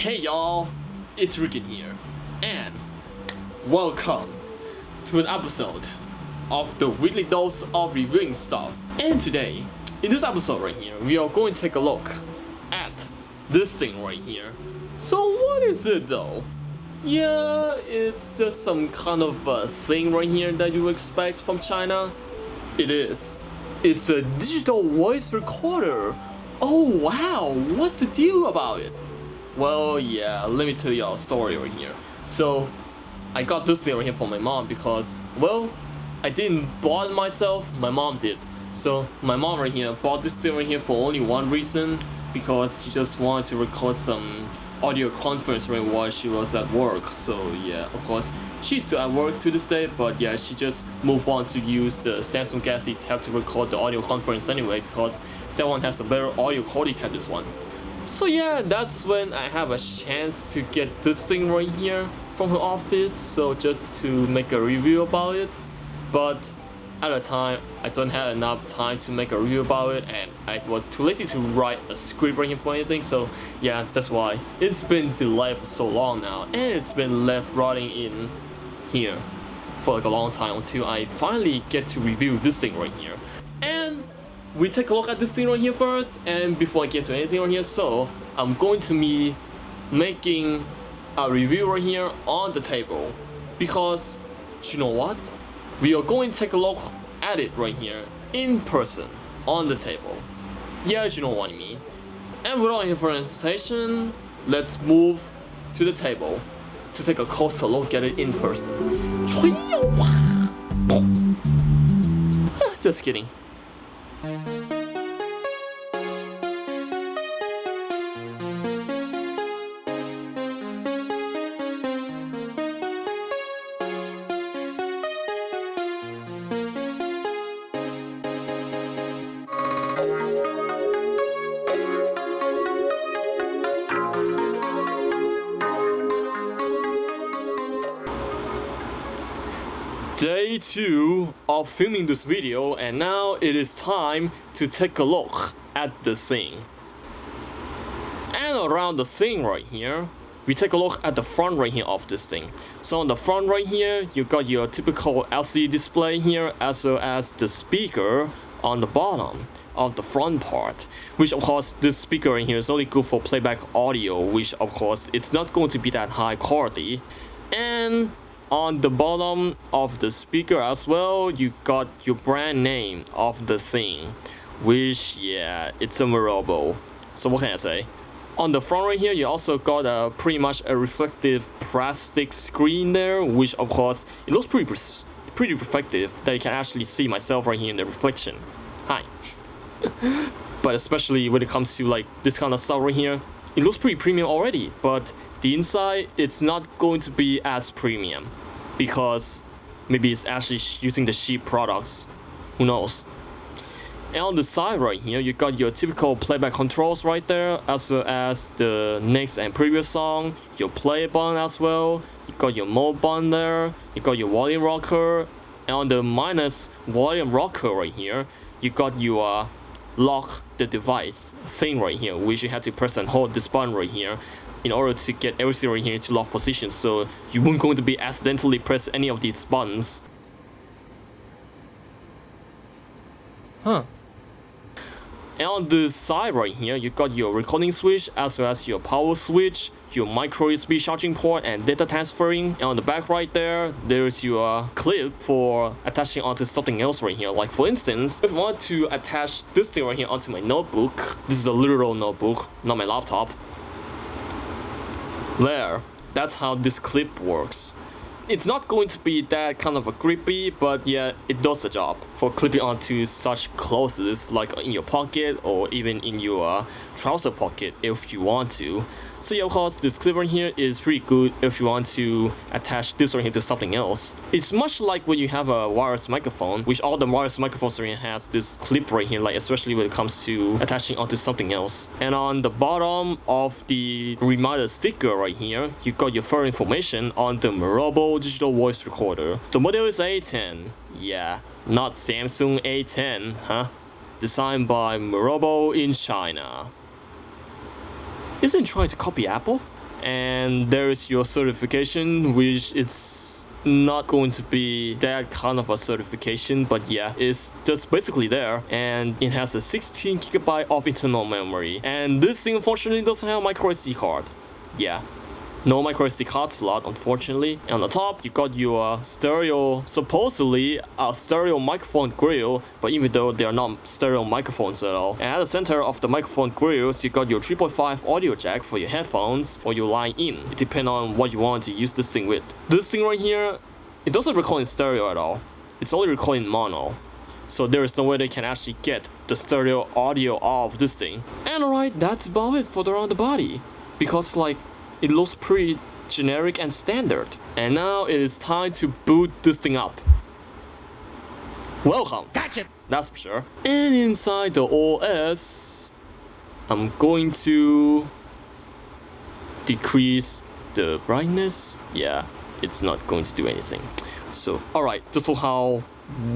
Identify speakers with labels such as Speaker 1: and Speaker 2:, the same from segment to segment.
Speaker 1: Hey y'all, it's Ryukin here, and welcome to an episode of the weekly dose of reviewing stuff. And today, in this episode right here, we are going to take a look at this thing right here. So what is it though? Yeah, it's just some kind of thing right here that you expect from China. It is. It's a digital voice recorder. Oh wow, what's the deal about it? Well, yeah, let me tell you a story right here. So, I got this thing right here from my mom because, well, I didn't buy it myself, my mom did. So, my mom right here bought this thing right here for only one reason, because she just wanted to record some audio conference right while she was at work. So, yeah, of course, she's still at work to this day, but yeah, she just moved on to use the Samsung Galaxy tab to record the audio conference anyway, because that one has a better audio quality than this one. So yeah, that's when I have a chance to get this thing right here from her office, so just to make a review about it. But at the time, I don't have enough time to make a review about it, and I was too lazy to write a script right here for anything, so yeah, that's why it's been delayed for so long now, and it's been left rotting in here for like a long time until I finally get to review this thing right here. And we take a look at this thing right here first, and before I get to anything right here, so I'm going to be making a review right here on the table, because you know what, we are going to take a look at it right here in person on the table. Yeah, you know what I mean. And without any further hesitation, let's move to the table to take a closer look at it in person. Just kidding. Day 2 of filming this video, and now it is time to take a look at the thing. And around the thing right here, we take a look at the front right here of this thing. So on the front right here, you got your typical LCD display here, as well as the speaker on the bottom of the front part, which of course this speaker right here is only good for playback audio, which of course it's not going to be that high quality. And on the bottom of the speaker as well, you got your brand name of the thing, which, yeah, it's a Morobo. So what can I say? On the front right here, you also got pretty much a reflective plastic screen there, which of course, it looks pretty reflective that you can actually see myself right here in the reflection. Hi. But especially when it comes to like this kind of stuff right here, it looks pretty premium already, but the inside, it's not going to be as premium, because maybe it's actually using the cheap products, who knows. And on the side right here, you got your typical playback controls right there, as well as the next and previous song, your play button as well, you got your mode button there, you got your volume rocker, and on the minus volume rocker right here, you got your lock the device thing right here, which you have to press and hold this button right here in order to get everything right here into lock position, so you won't going to be accidentally press any of these buttons. And on the side right here, you got your recording switch, as well as your power switch, your micro USB charging port, and data transferring. And on the back right there, there's your clip for attaching onto something else right here. Like for instance, if I want to attach this thing right here onto my notebook, this is a literal notebook, not my laptop. There, that's how this clip works. It's not going to be that kind of a grippy, but yeah, it does the job for clipping onto such clothes, like in your pocket or even in your trouser pocket if you want to. So yeah, of course, this clip right here is pretty good if you want to attach this right here to something else. It's much like when you have a wireless microphone, which all the wireless microphones right here has this clip right here, like especially when it comes to attaching onto something else. And on the bottom of the reminder sticker right here, you got your further information on the Morobo digital voice recorder. The model is A10. Yeah, not Samsung A10, huh? Designed by Morobo in China. Isn't trying to copy Apple? and there is your certification, which it's not going to be that kind of a certification, but yeah, it's just basically there, and it has a 16GB of internal memory, and this thing unfortunately doesn't have a micro SD card. Yeah, no micro SD card slot, unfortunately. And on the top, you got your stereo, supposedly a stereo microphone grill, but even though they are not stereo microphones at all. And at the center of the microphone grills, you got your 3.5 audio jack for your headphones or your line in. It depends on what you want to use this thing with. This thing right here, it doesn't record in stereo at all. It's only recording in mono. So there is no way they can actually get the stereo audio of this thing. And alright, that's about it for around the body. Because like, it looks pretty generic and standard. And now it is time to boot this thing up. Welcome! Gotcha! That's for sure. And inside the OS, I'm going to decrease the brightness. Yeah, it's not going to do anything. So, alright, just look how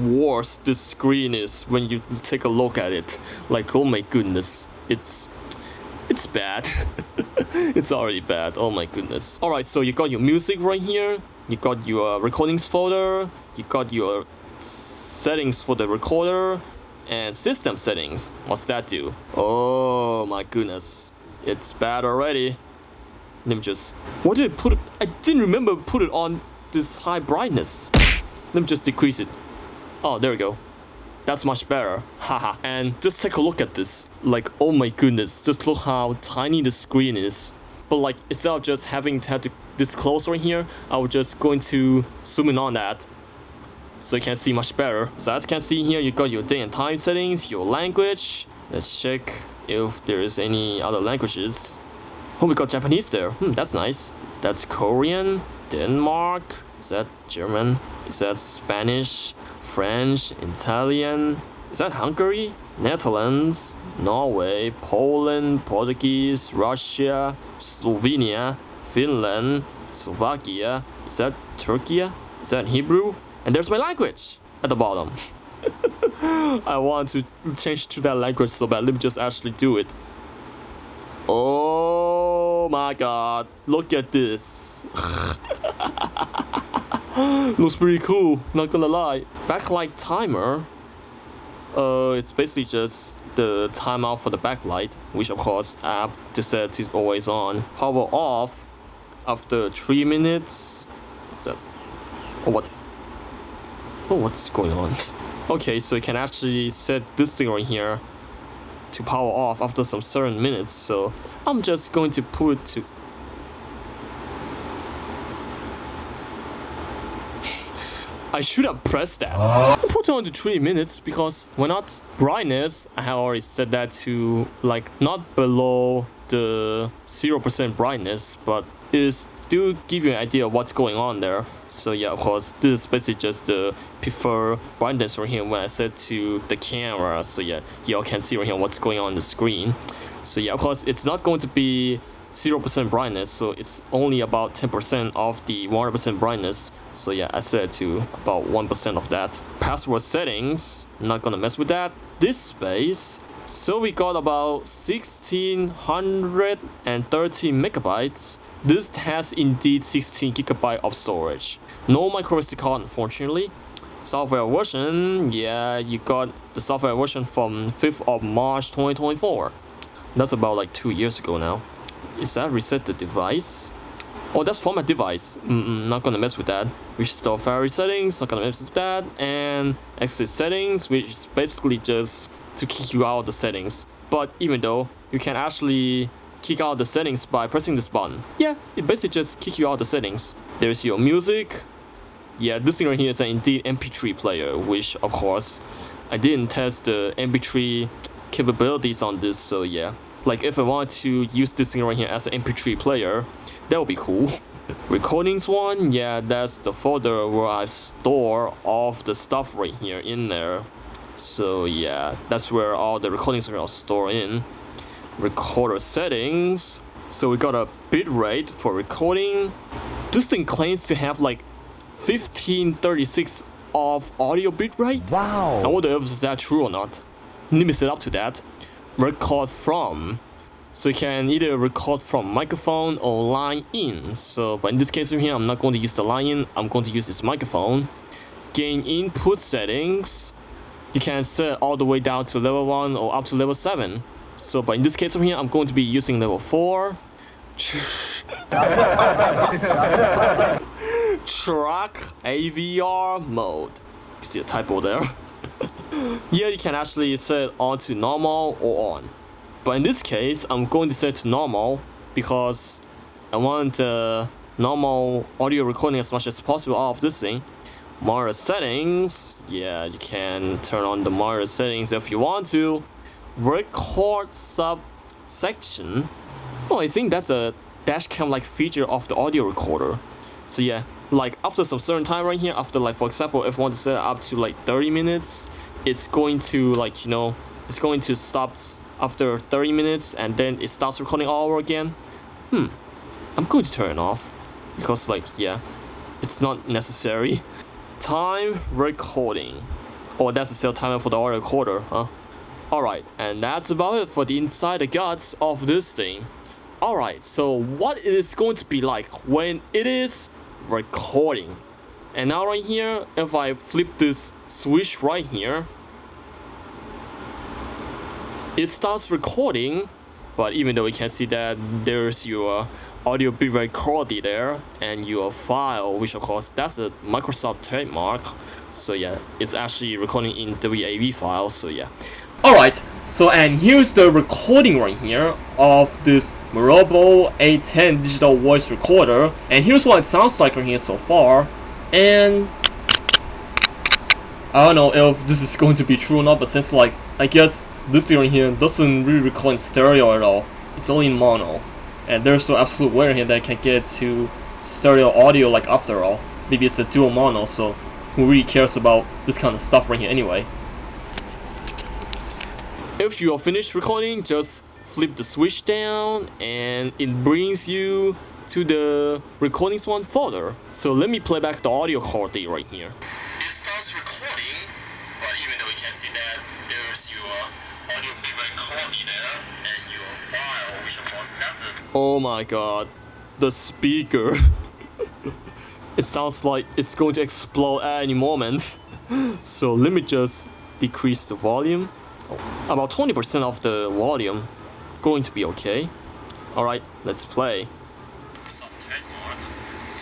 Speaker 1: worse this screen is when you take a look at it. Like, oh my goodness, it's bad. It's already bad. Oh my goodness. Alright, so you got your music right here. You got your recordings folder. You got your settings for the recorder. And system settings. What's that do? Oh my goodness. It's bad already. Let me just... What did I put it? I didn't remember put it on this high brightness. Let me just decrease it. Oh, there we go. That's much better, haha. And just take a look at this. Like, oh my goodness, just look how tiny the screen is. But like, instead of just having to have this close right here, I was just going to zoom in on that, so you can see much better. So as you can see here, you got your day and time settings, your language. Let's check if there is any other languages. Oh, we got Japanese there. That's nice. That's Korean, Denmark. Is that German? Is that Spanish? French, Italian, is that Hungary? Netherlands, Norway, Poland, Portuguese, Russia, Slovenia, Finland, Slovakia, is that Turkey? Is that Hebrew? And there's my language at the bottom. I want to change to that language so bad. Let me just actually do it. Oh my god, look at this. Looks pretty cool, not gonna lie. Backlight timer. It's basically just the timeout for the backlight, which of course app to set is always on. Power off after 3 minutes. What's that? Oh, what? Oh, what's going on? Okay, so you can actually set this thing right here to power off after some certain minutes. So I'm just going to put it to... I should have pressed that. Put it on to 3 minutes because why not? Brightness, I have already set that to like not below the 0% brightness, but it still give you an idea of what's going on there. So yeah, of course, this is basically just the preferred brightness right here when I set to the camera. So yeah, y'all can see right here what's going on the screen. So yeah, of course, it's not going to be 0% brightness, so it's only about 10% of the 100% brightness. So yeah, I set it to about 1% of that. Password settings, I'm not gonna mess with that. This space, so we got about 1630 megabytes. This has indeed 16 GB of storage. No micro SD card, unfortunately. Software version, yeah, you got the software version from 5th of March 2024. That's about like 2 years ago now. Is that reset the device? Oh, that's format device. Not gonna mess with that. Restore Fairy settings, not gonna mess with that. And exit settings, which is basically just to kick you out of the settings. But even though you can actually kick out the settings by pressing this button. Yeah, it basically just kick you out of the settings. There's your music. Yeah, this thing right here is an indeed MP3 player, which of course I didn't test the MP3 capabilities on this, so yeah. Like if I wanted to use this thing right here as an MP3 player, that would be cool. Recordings one, yeah, that's the folder where I store all of the stuff right here in there. So yeah, that's where all the recordings are stored in. Recorder settings. So we got a bitrate for recording. This thing claims to have like 1536 of audio bitrate. Wow. I wonder if that true or not. Let me set up to that. Record from. So you can either record from microphone or line in. So, but in this case over here, I'm not going to use the line in. I'm going to use this microphone. Gain input settings. You can set all the way down to level 1 or up to level 7. So, but in this case over here, I'm going to be using level 4. Track AVR mode. You see a typo there. Here you can actually set it on to normal or on. But in this case, I'm going to set it to normal because I want normal audio recording as much as possible out of this thing. Monitor settings, yeah, you can turn on the monitor settings if you want to. Record subsection. Oh, I think that's a dashcam like feature of the audio recorder. So yeah, like after some certain time right here, after like for example, if I want to set it up to like 30 minutes, it's going to like, you know, it's going to stop after 30 minutes and then it starts recording all over again. I'm going to turn it off because like, yeah, it's not necessary. Time recording. Oh, that's the cell timer for the audio recorder, huh? Alright, and that's about it for the inside the guts of this thing. Alright, so what it is going to be like when it is recording. And now right here, if I flip this switch right here, it starts recording, but even though you can see that there's your audio bitrate quality there and your file, which of course that's a Microsoft trademark. So yeah, it's actually recording in WAV file. So yeah. Alright, so and here's the recording right here of this Bluebird A10 digital voice recorder, and here's what it sounds like from here so far. And I don't know if this is going to be true or not, but since like I guess this thing right here doesn't really record in stereo at all, it's only in mono. And there's no absolute way here that can get to stereo audio like after all. Maybe it's a dual mono, so who really cares about this kind of stuff right here anyway? If you are finished recording, just flip the switch down and it brings you to the recordings one folder. So let me play back the audio quality right here. It starts recording, but even though you can see that there's your audio bitrate quality there and your file, which of course that's it. Oh my god, the speaker. It sounds like it's going to explode at any moment. So let me just decrease the volume. About 20% of the volume, going to be okay. Alright, let's play. So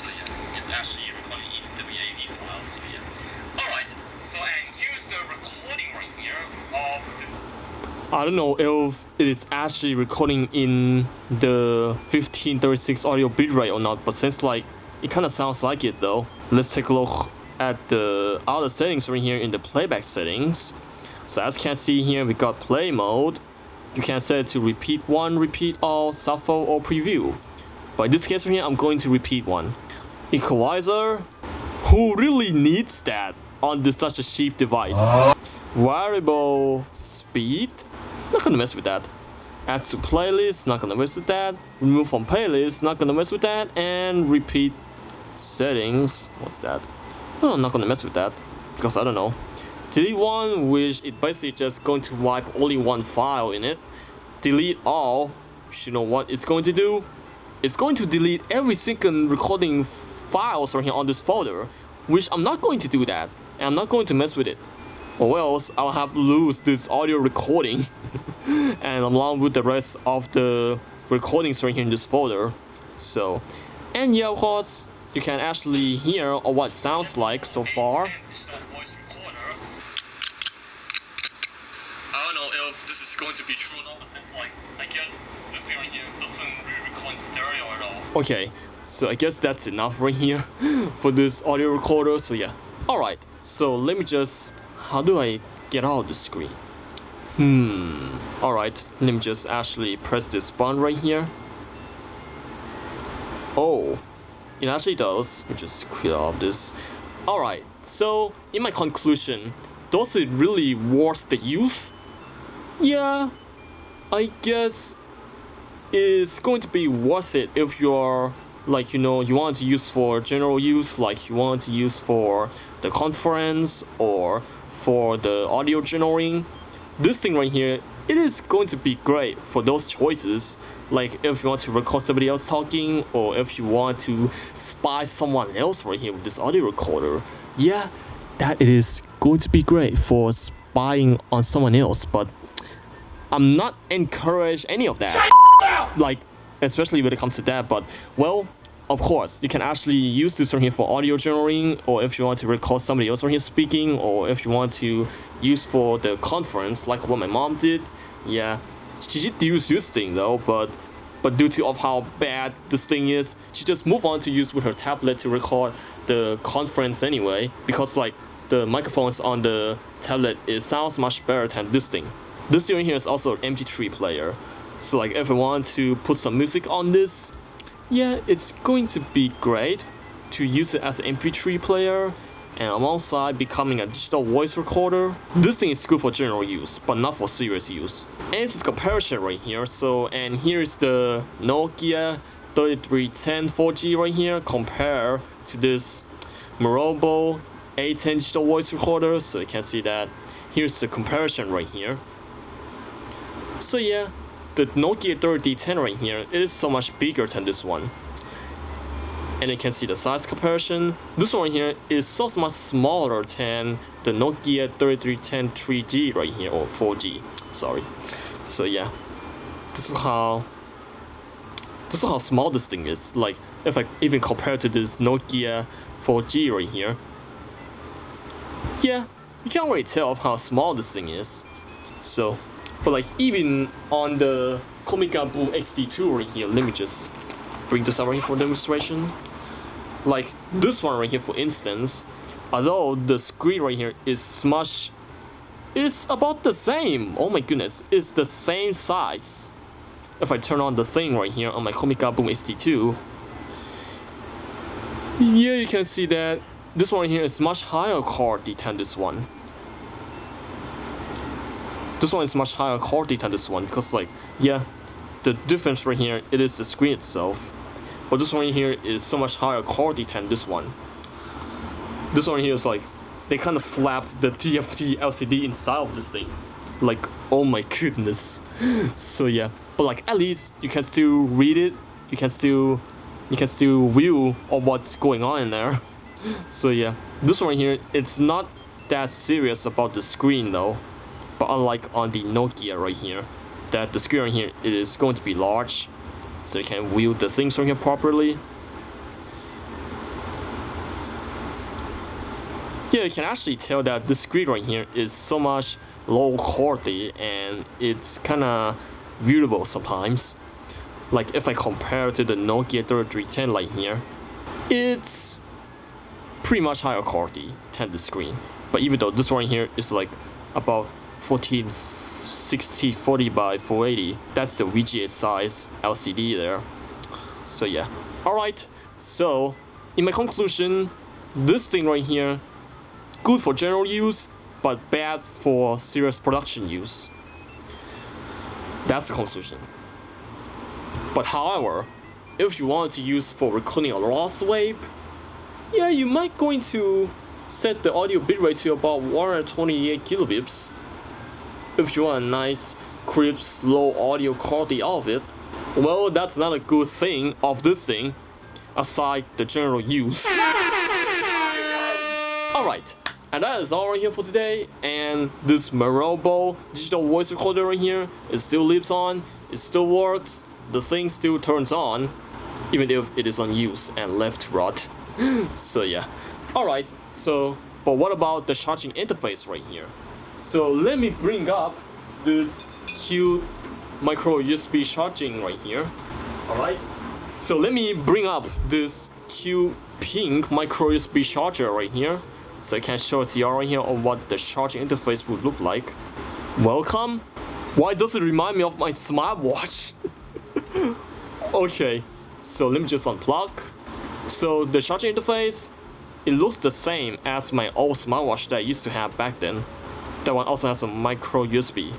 Speaker 1: yeah, it's actually recording in the WAV file, so yeah. Alright, so and here's the recording right here of the... I don't know if it is actually recording in the 1536 audio bitrate or not, but since like, it kinda sounds like it though. Let's take a look at the other settings right here in the playback settings. So as you can see here, we got play mode. You can set it to repeat one, repeat all, shuffle, or preview. But in this case right here, I'm going to repeat one. Equalizer. Who really needs that on this such a cheap device? Variable speed. Not gonna mess with that. Add to playlist. Not gonna mess with that. Remove from playlist. Not gonna mess with that. And repeat settings. What's that? Oh, I'm not gonna mess with that because I don't know. Delete one, which it basically just going to wipe only one file in it. Delete all, you know what it's going to do? It's going to delete every single recording files right here on this folder, which I'm not going to do that, and I'm not going to mess with it. Or else I'll have to lose this audio recording, and along with the rest of the recordings right here in this folder. So, and yeah, of course, you can actually hear what it sounds like so far. I don't know if this is going to be true or not, but since like, I guess this thing right here doesn't really record in stereo at all. Okay, so I guess that's enough right here for this audio recorder, so yeah. Alright, so let me just, how do I get out of the screen? Alright, let me just actually press this button right here. Oh, it actually does. Let me just clear all of this. Alright, so in my conclusion, does it really worth the use? Yeah, I guess it's going to be worth it if you're like, you know, you want to use for general use, like you want to use for the conference or for the audio generating. This thing right here it is going to be great for those choices. Like if you want to record somebody else talking, or if you want to spy someone else right here with this audio recorder. Yeah, that is going to be great for spying on someone else, but I'm not encourage any of that. Like, especially when it comes to that, but well, of course, you can actually use this right here for audio generating, or if you want to record somebody else right here speaking, or if you want to use for the conference, like what my mom did. Yeah, she did use this thing though, but due to of how bad this thing is, she just moved on to use with her tablet to record the conference anyway, because like the microphones on the tablet, it sounds much better than this thing. This thing right here is also an MP3 player, so like if I want to put some music on this, yeah, it's going to be great to use it as an MP3 player, and alongside becoming a digital voice recorder. This thing is good for general use, but not for serious use. And it's the comparison right here. So, and here is the Nokia 3310 4G right here compared to this Morobo A10 digital voice recorder. So you can see that here's the comparison right here. So yeah, the Nokia 3010 right here, it is so much bigger than this one. And you can see the size comparison. This one here is so much smaller than the Nokia 3310 3G right here, or 4G, sorry. So yeah, this is how small this thing is. Like if I even compare to this Nokia 4G right here, yeah, you can't really tell how small this thing is. So, but like even on the Comica Blue XD2 right here, let me just bring this up right here for demonstration. Like this one right here, for instance, although the screen right here is about the same. Oh my goodness, it's the same size. If I turn on the thing right here on my Comica Boom XD2, yeah, you can see that this one here is much higher quality than this one. This one is much higher quality than this one, because like, yeah, the difference right here, it is the screen itself. But this one here is so much higher quality than this one. This one here is like, they kind of slap the TFT LCD inside of this thing. Like, oh my goodness. So yeah, but like at least you can still read it. You can still view of what's going on in there. So yeah, this one here, it's not that serious about the screen though. But unlike on the Nokia right here, that the screen right here is going to be large, so you can view the things from here properly. Yeah, you can actually tell that the screen right here is so much low quality, and it's kinda viewable sometimes. Like if I compare to the Nokia 3310 right here, it's pretty much higher quality than the screen. But even though this one here is like about 1460 by 480, that's the VGA size LCD there. So yeah, alright, so in my conclusion, this thing right here, good for general use, but bad for serious production use. That's the conclusion. But however, if you want to use for recording a lost wave, yeah, you might going to set the audio bitrate to about 128 kilobits. If you want a nice, crisp, low audio quality of it, well, that's not a good thing of this thing, aside the general use. Alright, and that is all right here for today, and this Morobo digital voice recorder right here, it still lives on, it still works, the thing still turns on, even if it is unused and left to rot. So yeah, alright, so, but what about the charging interface right here? So let me bring up this cute micro USB charging right here. Alright, so let me bring up this cute pink micro USB charger right here, so I can show it to you right here on what the charging interface would look like. Welcome. Why does it remind me of my smartwatch? Okay, so let me just unplug. So the charging interface, it looks the same as my old smartwatch that I used to have back then. That one also has a micro USB.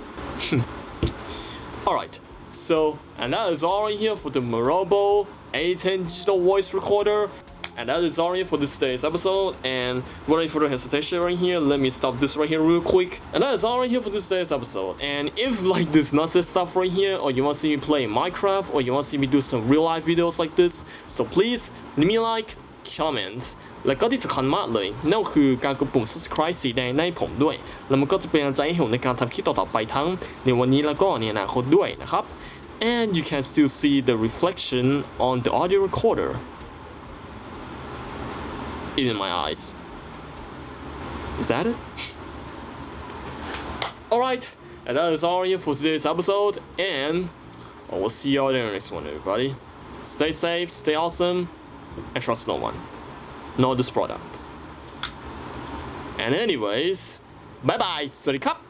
Speaker 1: Alright, so, and that is all right here for the Morobo A10 digital voice recorder. And that is all here for this today's episode. And without any further hesitation right here, let me stop this right here real quick. And that is all right here for this today's episode. And if like this nonsense stuff right here, or you want to see me play Minecraft, or you want to see me do some real life videos like this, so please leave me a like, comment แล้วก็ที่สำคัญมากเลยนั่นก็คือการกดปุ่ม subscribe สีแดงให้ผมด้วยแล้วมันก็จะเป็นกำลังใจให้ผมในการทำคลิปต่อๆไปทั้งในวันนี้แล้วก็ในอนาคตด้วยนะครับ and you can still see the reflection on the audio recorder in my eyes. Is that it? Alright, and that is all here for today's episode, and we'll see you all in the next one, everybody. Stay safe, stay awesome, and trust no one. Not this product. And anyways, bye bye, สวัสดีครับ